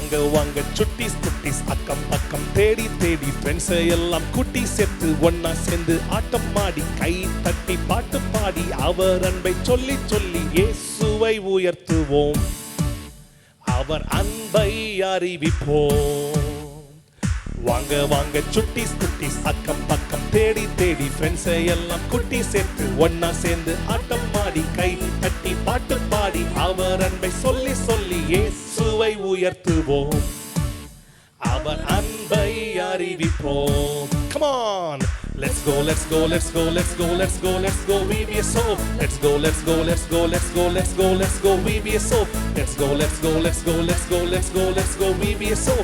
வாங்க வாங்க சுட்டிஸ் குட்டிஸ் அக்கம் பக்கம் தேடி தேடி ஃப்ரெண்ட்ஸை எல்லாம் கூட்டி சேர்த்து ஒன்னா சேர்ந்து ஆட்டம் ஆடி கை தட்டி பாட்டு பாடி அவர் அன்பை சொல்லி சொல்லி இயேசுவை உயர்த்துவோம், அவர் அன்பை அறிவிப்போம். வாங்க வாங்க சுட்டிஸ் குட்டிஸ் அக்கம் பக்கம் தேடி தேடி ஃப்ரெண்ட்ஸை எல்லாம் கூட்டி சேர்த்து ஒன்னா சேர்ந்து ஆட்டம் ஆடி கை தட்டி பாட்டு பாடி அவர் அன்பை சொல்லி சொல்லி இயேசுவை உயர்த்துவோம், அவர் அன்பை அறிவிப்போம். Come on, let's go, let's go, let's go, let's go, let's go, let's go, VBSO. Let's go, let's go, let's go, let's go, let's go, let's go, VBSO. Let's go, let's go, let's go, let's go, let's go, let's go, VBSO.